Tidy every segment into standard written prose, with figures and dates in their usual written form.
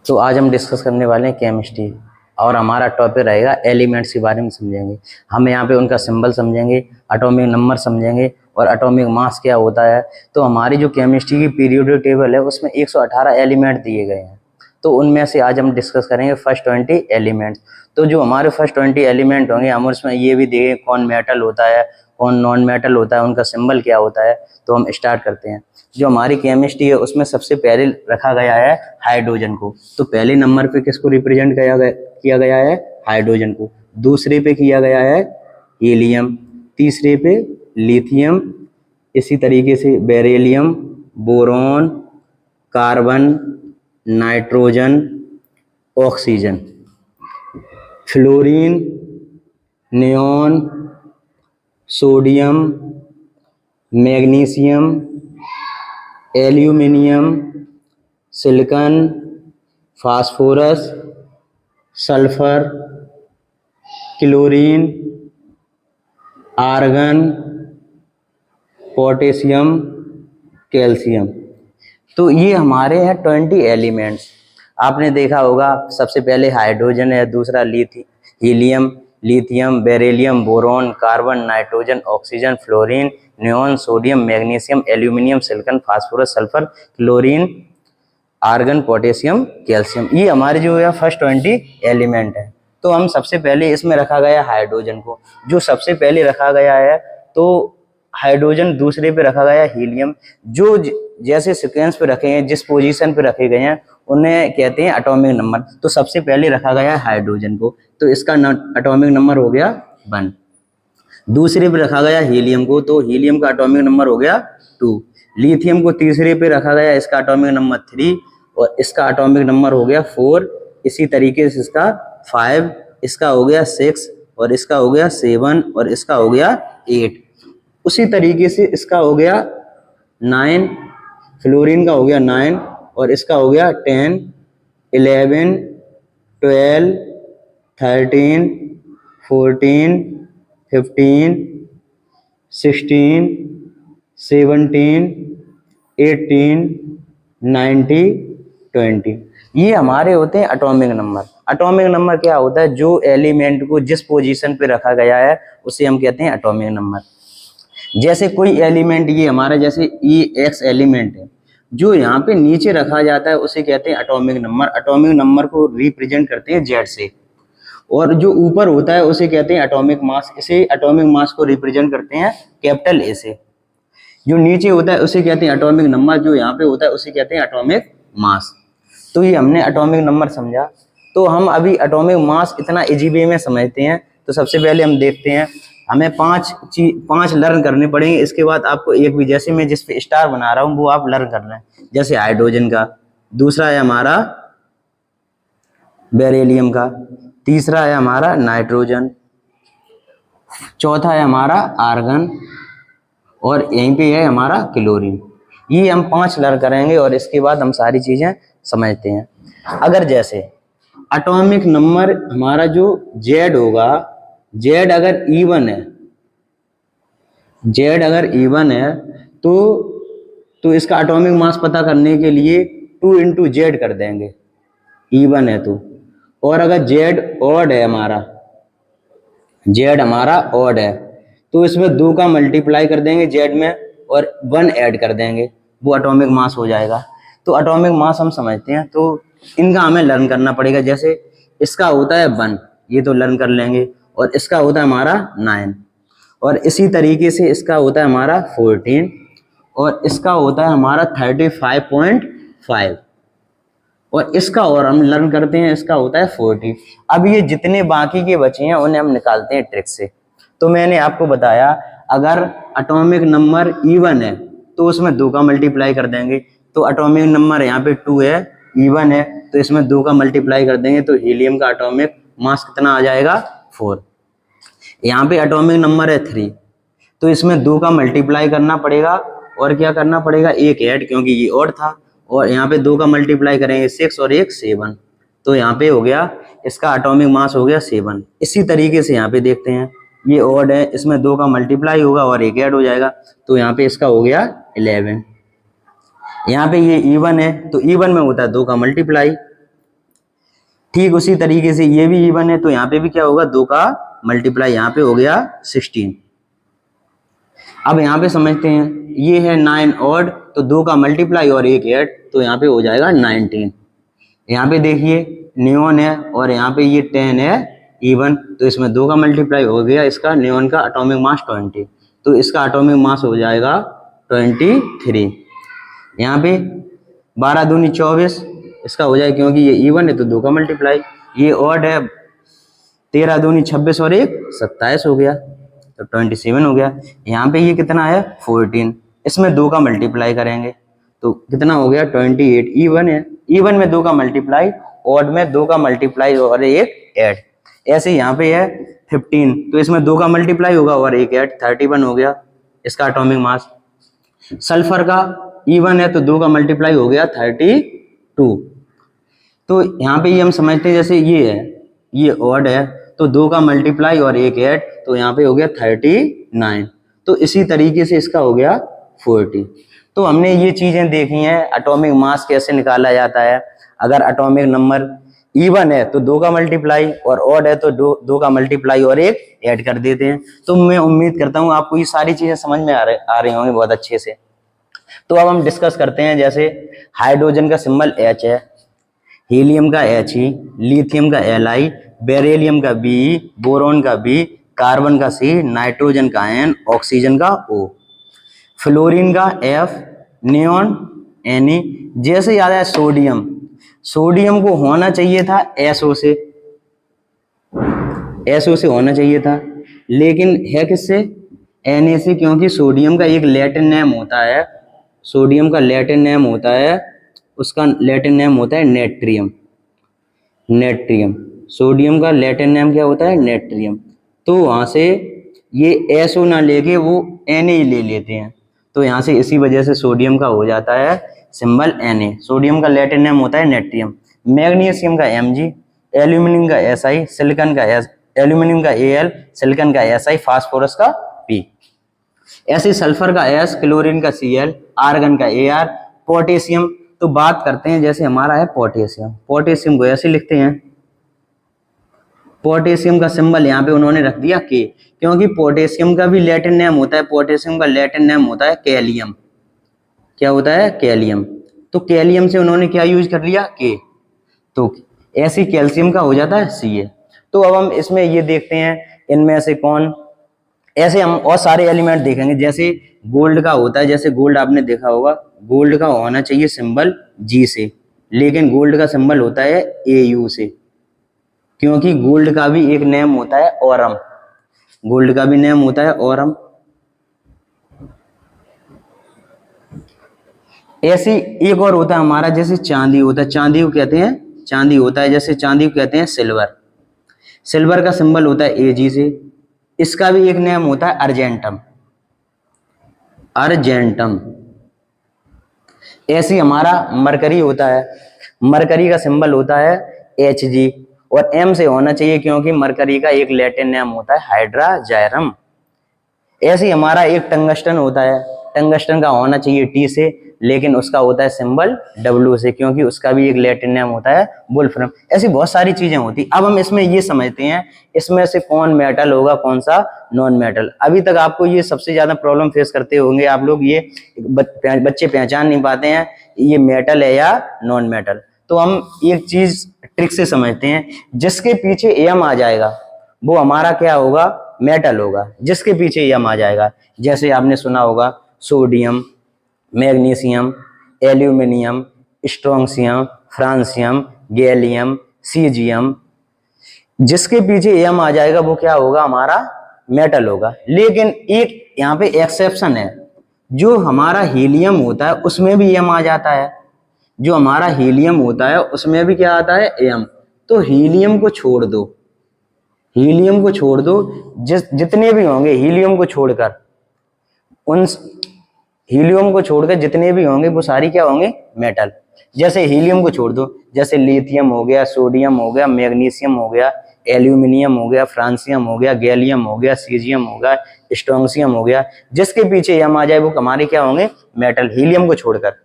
तो आज हम डिस्कस करने वाले हैं केमिस्ट्री और हमारा टॉपिक रहेगा एलिमेंट्स के बारे में समझेंगे। हम यहाँ पे उनका सिंबल समझेंगे, एटॉमिक नंबर समझेंगे और एटॉमिक मास क्या होता है। तो हमारी जो केमिस्ट्री की पीरियोडिक टेबल है उसमें 118 एलिमेंट दिए गए हैं। तो उनमें से आज हम डिस्कस करेंगे फर्स्ट 20 एलिमेंट्स। तो जो हमारे फर्स्ट 20 एलिमेंट होंगे हम उसमें ये भी देखेंगे कौन मेटल होता है, कौन नॉन मेटल होता है, उनका सिंबल क्या होता है। तो हम स्टार्ट करते हैं। जो हमारी केमिस्ट्री है उसमें सबसे पहले रखा गया है हाइड्रोजन को। तो पहले नंबर पे किसको रिप्रेजेंट किया गया है? हाइड्रोजन को। दूसरे पे किया गया है हीलियम, तीसरे पे लिथियम, इसी तरीके से beryllium, boron, carbon, nitrogen, oxygen, fluorine, neon, sodium, magnesium, aluminium, silicon, phosphorus, sulphur, chlorine, argon, potassium, calcium. तो ये हमारे हैं 20 एलिमेंट्स। आपने देखा होगा सबसे पहले हाइड्रोजन है, दूसरा helium, lithium, beryllium, boron, carbon, nitrogen, oxygen, fluorine, neon, sodium, magnesium, aluminium, silicon, phosphorus, sulphur, chlorine, argon, potassium, calcium. ये हमारे जो है फर्स्ट 20 एलिमेंट है। तो हम सबसे पहले इसमें रखा गया हाइड्रोजन को, जो सबसे पहले रखा गया है। तो हाइड्रोजन दूसरे पे रखा गया हीलियम। जो जैसे सीक्वेंस पे रखे हैं, जिस पोजीशन पे रखे गए हैं उन्हें कहते हैं एटॉमिक नंबर। तो सबसे पहले रखा गया है हाइड्रोजन को, तो इसका एटॉमिक नंबर हो गया 1। दूसरे पे रखा गया हीलियम को, तो हीलियम का एटॉमिक नंबर हो गया 2। लिथियम को तीसरे पे रखा गया, इसका एटॉमिक नंबर 3 और इसका एटॉमिक नंबर हो गया 4। इसी तरीके से इसका 5, इसका हो गया 6 और इसका हो गया 7 और इसका हो गया 8। उसी तरीके से इसका हो गया 9, फ्लोरीन का हो गया 9 और इसका हो गया 10, 11, 12, 13, 14, 15, 16, 17, 18, 19, 20। ये हमारे होते हैं एटॉमिक नंबर। एटॉमिक नंबर क्या होता है? जो एलिमेंट को जिस पोजीशन पे रखा गया है उसे हम कहते हैं एटॉमिक नंबर। जैसे कोई एलिमेंट, ये हमारा जैसे EX एलिमेंट है, जो यहाँ पे नीचे रखा जाता है उसे कहते हैं एटॉमिक नंबर। एटॉमिक नंबर को रिप्रेजेंट करते हैं Z से। और जो ऊपर होता है उसे कहते हैं एटॉमिक मास। इसे एटॉमिक मास को रिप्रेजेंट करते हैं कैपिटल A से। जो नीचे होता है उसे कहते हैं एटॉमिक नंबर, जो यहाँ पे होता है उसे कहते हैं एटॉमिक मास। तो ये हमने एटॉमिक नंबर समझा। तो हम अभी एटॉमिक मास इतना इजी वे में समझते हैं। तो सबसे पहले हम देखते हैं, हमें 5 लर्न करने पड़ेंगे। इसके बाद आपको एक भी, जैसे मैं जिस पे स्टार बना रहा हूँ वो आप लर्न कर रहे हैं। जैसे हाइड्रोजन का, दूसरा है हमारा बेरिलियम का, तीसरा है हमारा नाइट्रोजन, चौथा है हमारा आर्गन और यहीं पे है हमारा क्लोरीन। ये हम 5 लर्न करेंगे और इसके बाद हम सारी चीजें समझते हैं। अगर जैसे एटॉमिक नंबर हमारा जो Z होगा, Z अगर E1 है, Z अगर E1 है तो इसका एटॉमिक मास पता करने के लिए 2 × Z कर देंगे, E1 है तो। और अगर Z ऑड है, Z हमारा ऑड है, तो इसमें 2 का मल्टीप्लाई कर देंगे Z में और 1 ऐड कर देंगे, वो एटॉमिक मास हो जाएगा। तो एटॉमिक मास हम समझते हैं। तो इनका हमें लर्न करना पड़ेगा। जैसे इसका होता है 1, ये तो लर्न कर लेंगे, और इसका होता है हमारा 9 और इसी तरीके से इसका होता है हमारा 14 और इसका होता है हमारा 35.5 और इसका और हम लर्न करते हैं, इसका होता है 40। अब ये जितने बाकी के बचे हैं उन्हें हम निकालते हैं ट्रिक से। तो मैंने आपको बताया, अगर एटॉमिक नंबर E1 है तो उसमें 2 का मल्टीप्लाई कर देंगे। तो एटॉमिक नंबर यहाँ पे 2 है, E1 है, तो इसमें 2 का मल्टीप्लाई कर देंगे। तो हीलियम का एटॉमिक मास कितना आ जाएगा? 4। यहाँ पे एटॉमिक नंबर है 3, तो इसमें 2 का मल्टीप्लाई करना पड़ेगा और क्या करना पड़ेगा? 1 ऐड, क्योंकि ये और था। और यहाँ पे 2 का मल्टीप्लाई करेंगे 6 और 1 7, तो यहाँ पे हो गया, इसका एटॉमिक मास हो गया 7। इसी तरीके से यहाँ पे देखते हैं, ये ऑड है, इसमें 2 का मल्टीप्लाई होगा और 1 ऐड हो जाएगा, तो यहाँ पे इसका हो गया 11। यहाँ पे ये E1 है तो E1 में होता है 2 का मल्टीप्लाई। ठीक उसी तरीके से ये भी E1 है तो यहाँ पे भी क्या होगा 2 का मल्टीप्लाई, यहाँ पे हो गया 16। अब यहाँ पे समझते हैं, ये है 9 ऑड तो 2 का मल्टीप्लाई और 1 ऐड तो यहाँ पे हो जाएगा 19। यहाँ पे देखिए नियॉन है और यहाँ पे ये 10 है E1 तो इसमें 2 का मल्टीप्लाई हो गया, इसका नियॉन का एटॉमिक मास 20 तो इसका एटॉमिक मास हो जाएगा 23। यहाँ पे 12 दूनी 24 इसका हो जाएगा क्योंकि ये E1 है तो 2 का मल्टीप्लाई। ये ऑड है 13 दूनी 26 और 1 27 हो गया तो 27 हो गया। यहाँ पे ये कितना है 14, इसमें 2 का मल्टीप्लाई करेंगे तो कितना हो गया 28। E1 है, E1 में 2 का मल्टीप्लाई, ऑड में 2 का मल्टीप्लाई और 1 ऐड। ऐसे यहाँ पे है 15 तो इसमें 2 का मल्टीप्लाई होगा और 1 ऐड 31 हो गया इसका एटॉमिक मास। सल्फर का E1 है तो 2 का मल्टीप्लाई हो गया 32। तो यहाँ पे ये हम समझते हैं जैसे ये है, ये ऑड है तो 2 का मल्टीप्लाई और 1 ऐड तो यहाँ पे हो गया 39। तो इसी तरीके से इसका हो गया 40। तो हमने ये चीजें देखी हैं, एटॉमिक मास कैसे निकाला जाता है। अगर एटॉमिक नंबर E1 है तो 2 का मल्टीप्लाई और ऑड है तो 2 का मल्टीप्लाई और 1 ऐड कर देते हैं। तो मैं उम्मीद करता हूँ आपको ये सारी चीजें समझ में आ रही होंगी बहुत अच्छे से। तो अब हम डिस्कस करते हैं, जैसे हाइड्रोजन का सिंबल H है, हीलियम का He, लिथियम का Li, बेरिलियम का B, बोरॉन का B, कार्बन का C, नाइट्रोजन का N, ऑक्सीजन का O, फ्लोरीन का F, नियॉन Ne। जैसे याद है सोडियम, सोडियम को होना चाहिए था SO से होना चाहिए था, लेकिन है किससे Na से, क्योंकि सोडियम का एक लैटिन नेम होता है, सोडियम का लैटिन नेम होता है, उसका लैटिन नेम होता है नेट्रियम। नेट्रियम, सोडियम का लैटिन नेम क्या होता है नेट्रियम। तो वहां से ये SO ना लेके वो Na ही ले लेते हैं तो यहाँ से इसी वजह से सोडियम का हो जाता है सिंबल Na। सोडियम का लैटिन नेम होता है नेट्रियम। मैग्नीशियम का Mg, एल्यूमिनियम का Si, सिलिकॉन का एल्यूमिनियम का Al, सिलिकॉन का Si, फास्फोरस का P। ऐसे सल्फर का S, क्लोरीन का Cl, आर्गन का Ar, पोटेशियम। तो बात करते हैं जैसे हमारा है पोटेशियम, पोटेशियम को ऐसे लिखते हैं, पोटेशियम का सिंबल यहाँ पे उन्होंने रख दिया K, क्योंकि पोटेशियम का भी लैटिन नेम होता है, पोटेशियम का लैटिन नेम होता है कैलियम। क्या होता है कैलियम। तो कैलियम से उन्होंने क्या यूज कर लिया K, तो ऐसे कैल्शियम का हो जाता है Ca। तो अब हम इसमें ये देखते हैं इनमें से कौन, ऐसे हम और सारे एलिमेंट देखेंगे। जैसे गोल्ड का होता है, जैसे गोल्ड आपने देखा होगा, गोल्ड का होना चाहिए सिंबल G से, लेकिन गोल्ड का सिंबल होता है Au से, क्योंकि गोल्ड का भी एक नेम होता है ओरम, गोल्ड का भी नेम होता है ओरम। ऐसी एक और होता है हमारा, जैसे चांदी होता है, चांदी को कहते हैं, चांदी होता है, जैसे चांदी को कहते हैं सिल्वर, सिल्वर का सिंबल होता है Ag से। इसका भी एक नेम होता है अर्जेंटम, अर्जेंटम। ऐसे हमारा मरकरी होता है, मरकरी का सिंबल होता है Hg और M से होना चाहिए क्योंकि मरकरी का एक लैटिन नेम होता है हाइड्राजायरम। ऐसे हमारा एक टंगस्टन होता है, टंगस्टन का होना चाहिए T से, लेकिन उसका होता है सिंबल W से, क्योंकि उसका भी एक लैटिन नेम होता है वुल्फ्रम। ऐसी बहुत सारी चीजें होती। अब हम इसमें ये समझते हैं इसमें से कौन मेटल होगा कौन सा नॉन मेटल। अभी तक आपको ये सबसे ज्यादा प्रॉब्लम फेस करते होंगे आप लोग, ये बच्चे पहचान नहीं पाते हैं ये मेटल है या नॉन मेटल। तो हम एक चीज ट्रिक से समझते हैं, जिसके पीछे एम आ जाएगा वो हमारा क्या होगा मेटल होगा, जिसके पीछे एम आ जाएगा। जैसे आपने सुना होगा sodium, magnesium, aluminium, strontium, francium, gallium, caesium, जिसके पीछे एम आ जाएगा वो क्या होगा हमारा मेटल होगा। लेकिन एक यहाँ पे एक्सेप्शन है, जो हमारा हीलियम होता है उसमें भी एम आ जाता है, जो हमारा हीलियम होता है उसमें भी क्या आता है एम। तो हीलियम को छोड़ दो, हीलियम को छोड़ दो, जितने भी होंगे हीलियम को छोड़कर, उन हीलियम को छोड़कर जितने भी होंगे वो सारी क्या होंगे मेटल। जैसे हीलियम को छोड़ दो, जैसे लिथियम हो गया, सोडियम हो गया, मैग्नीशियम हो गया, एल्यूमिनियम हो गया, फ्रांसियम हो गया, गैलियम हो गया, सीजियम हो गया, स्ट्रोंशियम हो गया, जिसके पीछे एम आ जाए वो हमारे क्या होंगे मेटल, हीलियम को छोड़कर।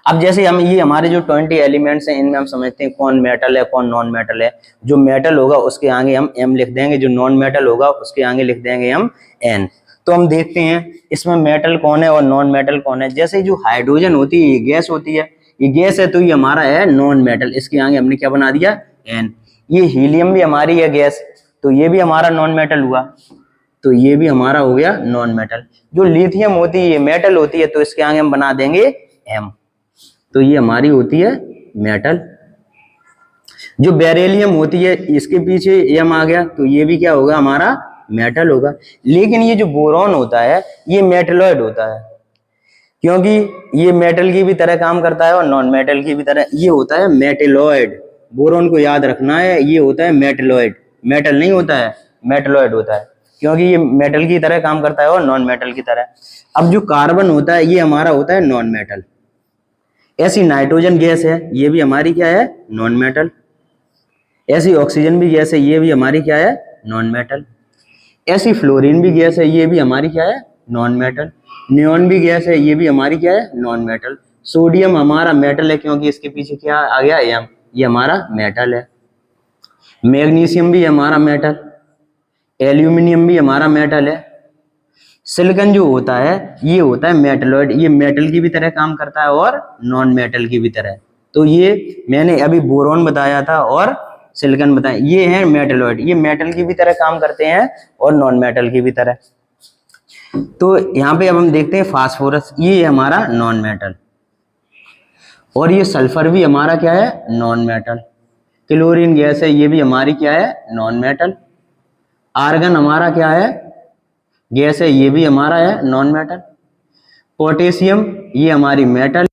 अब जैसे हम ये हमारे जो 20 एलिमेंट्स हैं इनमें हम समझते हैं कौन मेटल है कौन नॉन मेटल है। जो मेटल होगा उसके आगे हम M लिख देंगे, जो नॉन मेटल होगा उसके आगे लिख देंगे हम N। तो हम देखते हैं इसमें मेटल कौन है और नॉन मेटल कौन है। जैसे जो हाइड्रोजन होती है ये गैस होती है, ये गैस है तो ये हमारा है नॉन मेटल, इसके आगे हमने क्या बना दिया N। ये हीलियम भी हमारी है गैस, तो ये भी हमारा नॉन मेटल हुआ, तो ये भी हमारा हो गया नॉन मेटल। जो लिथियम होती है ये मेटल होती है, तो इसके आगे हम बना देंगे M, तो ये हमारी होती है मेटल। जो बेरिलियम होती है इसके पीछे M आ गया, तो ये भी क्या होगा हमारा मेटल होगा। लेकिन ये जो बोरॉन होता है ये मेटलॉइड होता है, क्योंकि ये मेटल की भी तरह काम करता है और नॉन मेटल की भी तरह, ये होता है मेटेलॉइड। बोरॉन को याद रखना है, ये होता है मेटेलॉइड, मेटल नहीं होता है, मेटेलॉइड होता है, क्योंकि ये मेटल की तरह काम करता है और नॉन मेटल की तरह। अब जो कार्बन होता है ये हमारा होता है नॉन मेटल। ऐसी नाइट्रोजन गैस है ये भी हमारी क्या है नॉन मेटल। ऐसी ऑक्सीजन भी गैस है ये भी हमारी क्या है नॉन मेटल। ऐसी फ्लोरीन भी गैस है ये भी हमारी क्या है नॉन मेटल। नियॉन भी गैस है ये भी हमारी क्या है नॉन मेटल। सोडियम हमारा मेटल है क्योंकि इसके पीछे क्या आ गया M, ये हमारा मेटल है। मैग्नीशियम भी हमारा मेटल, एल्यूमिनियम भी हमारा मेटल है। सिलिकॉन जो होता है ये होता है मेटलॉइड, ये मेटल की भी तरह काम करता है और नॉन मेटल की भी तरह। तो ये मैंने अभी बोरॉन बताया था और सिलिकॉन बताया, ये है मेटलॉइड, ये मेटल की भी तरह काम करते हैं और नॉन मेटल की भी तरह। तो यहाँ पे अब हम देखते हैं फास्फोरस, ये है हमारा नॉन मेटल, और ये सल्फर भी हमारा क्या है नॉन मेटल। क्लोरीन गैस है ये भी हमारी क्या है नॉन मेटल। आर्गन हमारा क्या है गैस है ये भी हमारा है नॉन मेटल। पोटेशियम ये हमारी मेटल।